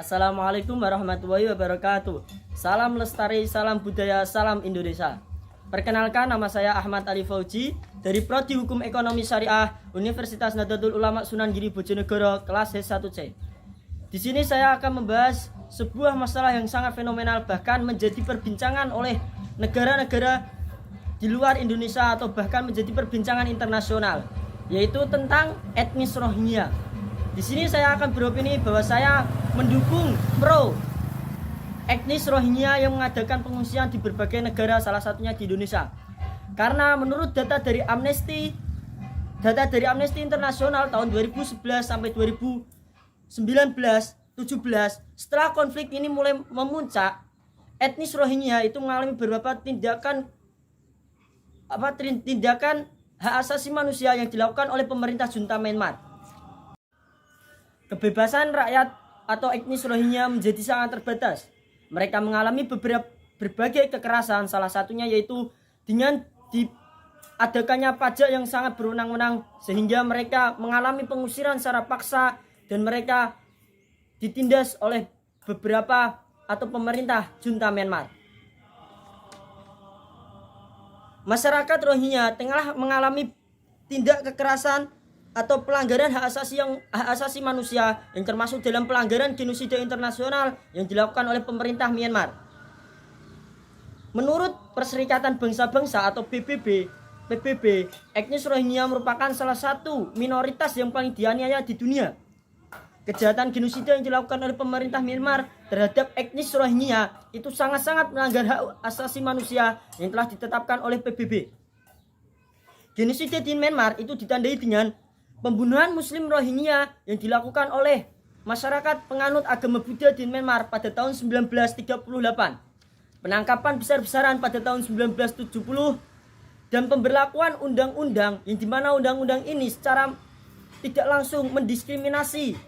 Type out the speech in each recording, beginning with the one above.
Assalamualaikum warahmatullahi wabarakatuh. Salam lestari, salam budaya, salam Indonesia. Perkenalkan, nama saya Ahmad Ali Fauji dari Prodi Hukum Ekonomi Syariah Universitas Nahdlatul Ulama Sunan Giri Bojonegoro kelas H1C. Di sini saya akan membahas sebuah masalah yang sangat fenomenal, bahkan menjadi perbincangan oleh negara-negara di luar Indonesia atau bahkan menjadi perbincangan internasional, yaitu tentang etnis Rohingya. Di sini saya akan beropini bahwa saya mendukung pro etnis Rohingya yang mengadakan pengungsian di berbagai negara, salah satunya di Indonesia. Karena menurut data dari Amnesty Internasional tahun 2011 sampai 2019-17, setelah konflik ini mulai memuncak, etnis Rohingya itu mengalami beberapa tindakan hak asasi manusia yang dilakukan oleh pemerintah junta Myanmar. Kebebasan rakyat atau etnis Rohingya menjadi sangat terbatas. Mereka mengalami berbagai kekerasan, salah satunya yaitu dengan diadakannya pajak yang sangat berwenang-wenang, sehingga mereka mengalami pengusiran secara paksa dan mereka ditindas oleh beberapa atau pemerintah junta Myanmar. Masyarakat Rohingya tengah mengalami tindak kekerasan atau pelanggaran hak asasi manusia yang termasuk dalam pelanggaran genosida internasional yang dilakukan oleh pemerintah Myanmar. Menurut Perserikatan Bangsa-Bangsa atau PBB, etnis Rohingya merupakan salah satu minoritas yang paling dianiaya di dunia. Kejahatan genosida yang dilakukan oleh pemerintah Myanmar terhadap etnis Rohingya itu sangat-sangat melanggar hak asasi manusia yang telah ditetapkan oleh PBB. Genosida di Myanmar itu ditandai dengan pembunuhan Muslim Rohingya yang dilakukan oleh masyarakat penganut agama Buddha di Myanmar pada tahun 1938, penangkapan besar-besaran pada tahun 1970, dan pemberlakuan undang-undang yang dimana undang-undang ini secara tidak langsung mendiskriminasi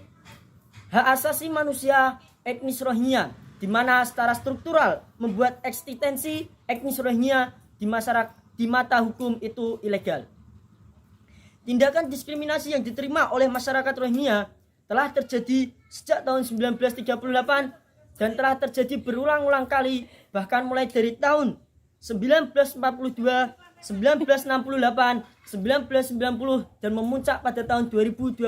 hak asasi manusia etnis Rohingya, di mana secara struktural membuat eksistensi etnis Rohingya di mata hukum itu ilegal. Tindakan diskriminasi yang diterima oleh masyarakat Rohingya telah terjadi sejak tahun 1938 dan telah terjadi berulang-ulang kali, bahkan mulai dari tahun 1942, 1968, 1990 dan memuncak pada tahun 2012.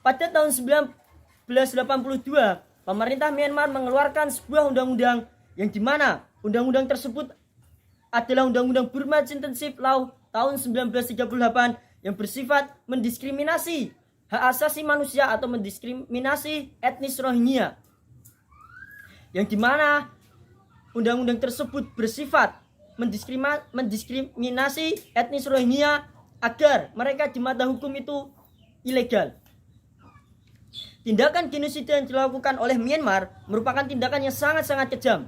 Pada tahun 1982, pemerintah Myanmar mengeluarkan sebuah undang-undang yang dimana undang-undang tersebut adalah Undang-Undang Burma Citizenship Law tahun 1938 yang bersifat mendiskriminasi hak asasi manusia atau mendiskriminasi etnis Rohingya, yang dimana undang-undang tersebut bersifat mendiskriminasi etnis Rohingya agar mereka di mata hukum itu ilegal. Tindakan genosida yang dilakukan oleh Myanmar merupakan tindakan yang sangat-sangat kejam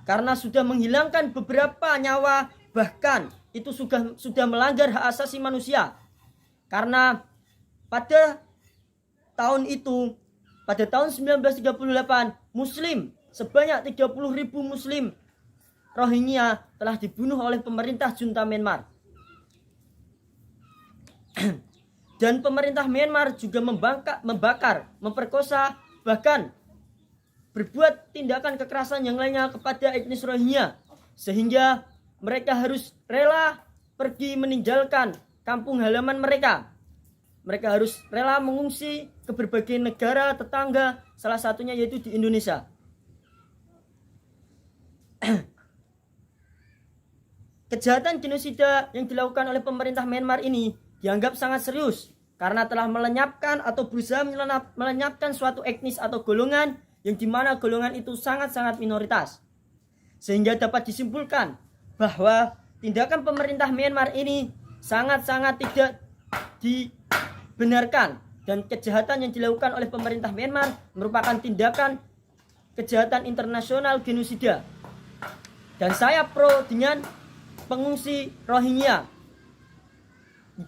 karena sudah menghilangkan beberapa nyawa, bahkan itu sudah melanggar hak asasi manusia. Karena pada tahun 1938 Muslim sebanyak 30.000 Muslim Rohingya telah dibunuh oleh pemerintah junta Myanmar. Dan pemerintah Myanmar juga membakar, memperkosa, bahkan berbuat tindakan kekerasan yang lainnya kepada etnis Rohingya, sehingga mereka harus rela pergi meninggalkan kampung halaman mereka. Mereka harus rela mengungsi ke berbagai negara tetangga, salah satunya yaitu di Indonesia. Kejahatan genosida yang dilakukan oleh pemerintah Myanmar ini dianggap sangat serius karena telah melenyapkan atau berusaha melenyapkan suatu etnis atau golongan yang dimana golongan itu sangat-sangat minoritas. Sehingga dapat disimpulkan bahwa tindakan pemerintah Myanmar ini sangat-sangat tidak dibenarkan, dan kejahatan yang dilakukan oleh pemerintah Myanmar merupakan tindakan kejahatan internasional genosida. Dan saya pro dengan pengungsi Rohingya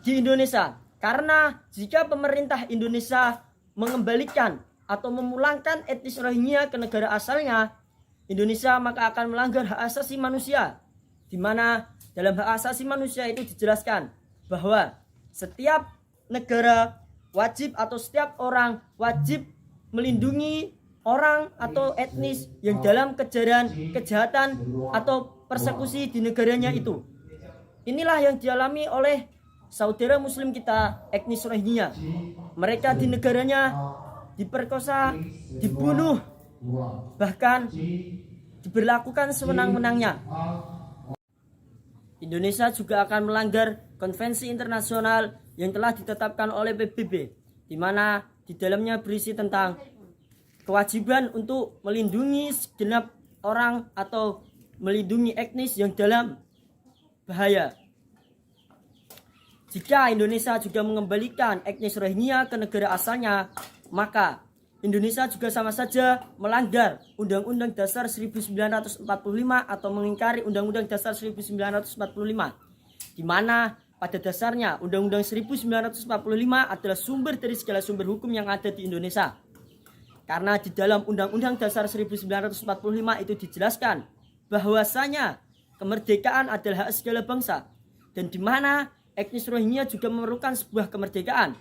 di Indonesia, karena jika pemerintah Indonesia mengembalikan atau memulangkan etnis Rohingya ke negara asalnya Indonesia, maka akan melanggar hak asasi manusia, di mana dalam hak asasi manusia itu dijelaskan bahwa setiap negara wajib atau setiap orang wajib melindungi orang atau etnis yang dalam kejahatan atau persekusi di negaranya itu. Inilah yang dialami oleh saudara muslim kita etnis Rohingya. Mereka di negaranya diperkosa, dibunuh, bahkan diberlakukan sewenang-wenangnya. Indonesia juga akan melanggar konvensi internasional yang telah ditetapkan oleh PBB, di mana di dalamnya berisi tentang kewajiban untuk melindungi segenap orang atau melindungi etnis yang dalam bahaya. Jika Indonesia juga mengembalikan etnis Rohingya ke negara asalnya, maka Indonesia juga sama saja melanggar Undang-Undang Dasar 1945 atau mengingkari Undang-Undang Dasar 1945, di mana pada dasarnya Undang-Undang 1945 adalah sumber dari segala sumber hukum yang ada di Indonesia. Karena di dalam Undang-Undang Dasar 1945 itu dijelaskan bahwasanya kemerdekaan adalah hak segala bangsa, dan di mana etnis Rohingya juga memerlukan sebuah kemerdekaan.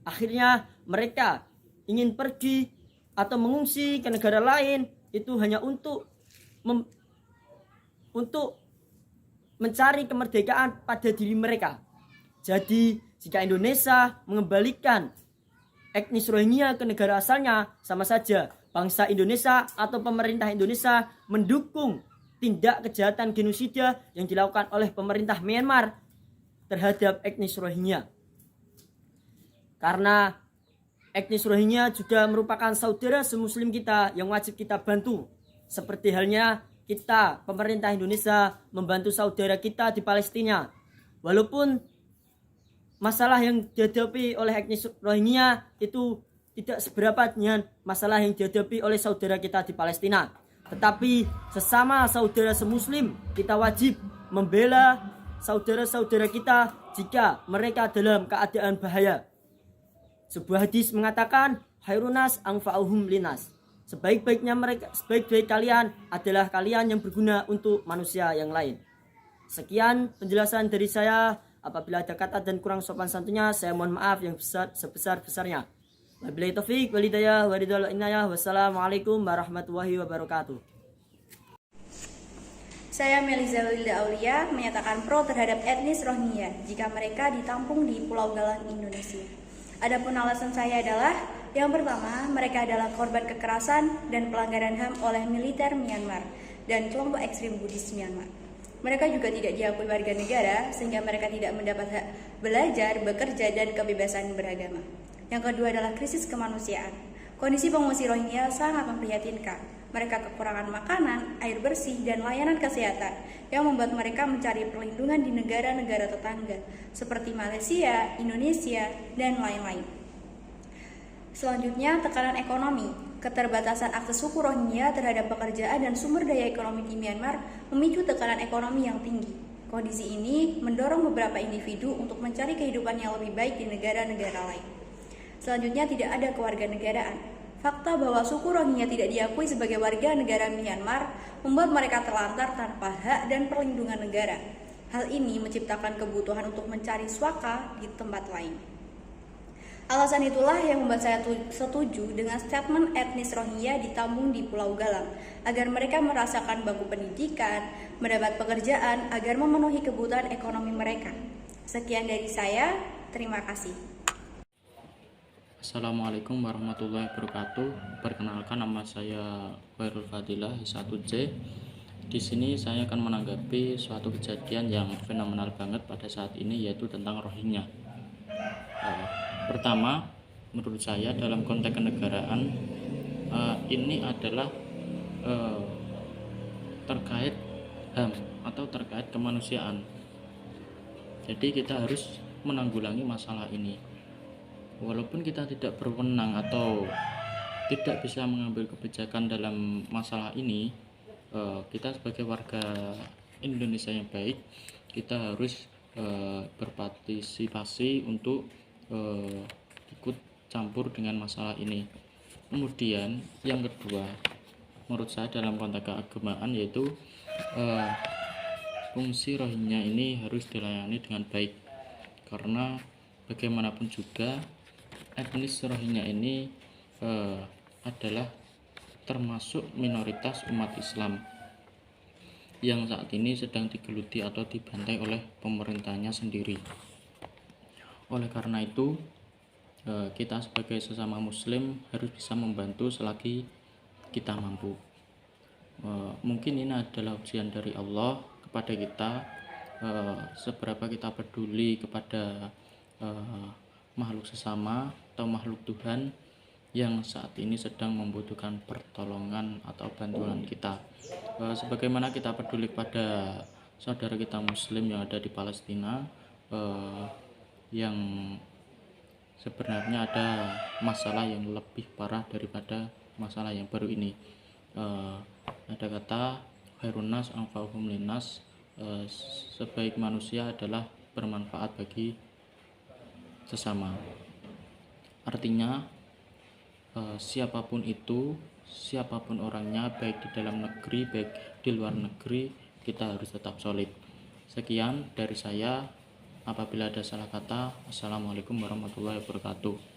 Akhirnya mereka ingin pergi atau mengungsi ke negara lain itu hanya untuk mencari kemerdekaan pada diri mereka. Jadi jika Indonesia mengembalikan etnis Rohingya ke negara asalnya, sama saja bangsa Indonesia atau pemerintah Indonesia mendukung tindak kejahatan genosida yang dilakukan oleh pemerintah Myanmar terhadap etnis Rohingya. Karena etnis Rohingya juga merupakan saudara semuslim kita yang wajib kita bantu. Seperti halnya kita, pemerintah Indonesia, membantu saudara kita di Palestina. Walaupun masalah yang dihadapi oleh etnis Rohingya itu tidak seberapa dengan masalah yang dihadapi oleh saudara kita di Palestina. Tetapi sesama saudara semuslim, kita wajib membela saudara-saudara kita jika mereka dalam keadaan bahaya. Sebuah hadis mengatakan, khairunas anfa'uhum linas. Sebaik-baik kalian adalah kalian yang berguna untuk manusia yang lain. Sekian penjelasan dari saya. Apabila ada kata dan kurang sopan santunnya, saya mohon maaf yang sebesar-besarnya. Wabillahi taufiq wal hidayah wa ridwal inayah. Wassalamualaikum warahmatullahi wabarakatuh. Saya Meliza Wilda Aulia menyatakan pro terhadap etnis Rohingya jika mereka ditampung di Pulau Galang, Indonesia. Adapun alasan saya adalah, yang pertama, mereka adalah korban kekerasan dan pelanggaran HAM oleh militer Myanmar dan kelompok ekstrim Buddhis Myanmar. Mereka juga tidak diakui warga negara sehingga mereka tidak mendapat hak belajar, bekerja, dan kebebasan beragama. Yang kedua adalah krisis kemanusiaan. Kondisi pengungsi Rohingya sangat memprihatinkan. Mereka kekurangan makanan, air bersih, dan layanan kesehatan yang membuat mereka mencari perlindungan di negara-negara tetangga seperti Malaysia, Indonesia, dan lain-lain. Selanjutnya, tekanan ekonomi. Keterbatasan akses suku Rohingya terhadap pekerjaan dan sumber daya ekonomi di Myanmar memicu tekanan ekonomi yang tinggi. Kondisi ini mendorong beberapa individu untuk mencari kehidupan yang lebih baik di negara-negara lain. Selanjutnya, tidak ada kewarganegaraan. Fakta bahwa suku Rohingya tidak diakui sebagai warga negara Myanmar membuat mereka terlantar tanpa hak dan perlindungan negara. Hal ini menciptakan kebutuhan untuk mencari swaka di tempat lain. Alasan itulah yang membuat saya setuju dengan statement etnis Rohingya ditampung di Pulau Galang, agar mereka merasakan bangku pendidikan, mendapat pekerjaan, agar memenuhi kebutuhan ekonomi mereka. Sekian dari saya, terima kasih. Assalamualaikum warahmatullahi wabarakatuh. Perkenalkan, nama saya Khairul Fadilah S1C. Di sini saya akan menanggapi suatu kejadian yang fenomenal banget pada saat ini, yaitu tentang Rohingya. Pertama, menurut saya dalam konteks kenegaraan ini adalah terkait HAM atau terkait kemanusiaan. Jadi kita harus menanggulangi masalah ini. Walaupun kita tidak berwenang atau tidak bisa mengambil kebijakan dalam masalah ini, kita sebagai warga Indonesia yang baik, kita harus berpartisipasi untuk ikut campur dengan masalah ini. Kemudian yang kedua, menurut saya dalam konteks keagamaan, yaitu fungsi Rohingya ini harus dilayani dengan baik, karena bagaimanapun juga etnis Rohingya ini adalah termasuk minoritas umat Islam yang saat ini sedang digeluti atau dibantai oleh pemerintahnya sendiri. Oleh karena itu, kita sebagai sesama muslim harus bisa membantu selagi kita mampu. Mungkin ini adalah ujian dari Allah kepada kita, seberapa kita peduli kepada makhluk sesama atau makhluk Tuhan yang saat ini sedang membutuhkan pertolongan atau bantuan kita. Sebagaimana kita peduli pada saudara kita muslim yang ada di Palestina, yang sebenarnya ada masalah yang lebih parah daripada masalah yang baru ini. Ada kata khairun nas anfa'uhum linnas, sebaik manusia adalah bermanfaat bagi sesama. Artinya siapapun itu, siapapun orangnya, baik di dalam negeri, baik di luar negeri, kita harus tetap solid. Sekian dari saya. Apabila ada salah kata, Assalamualaikum warahmatullahi wabarakatuh.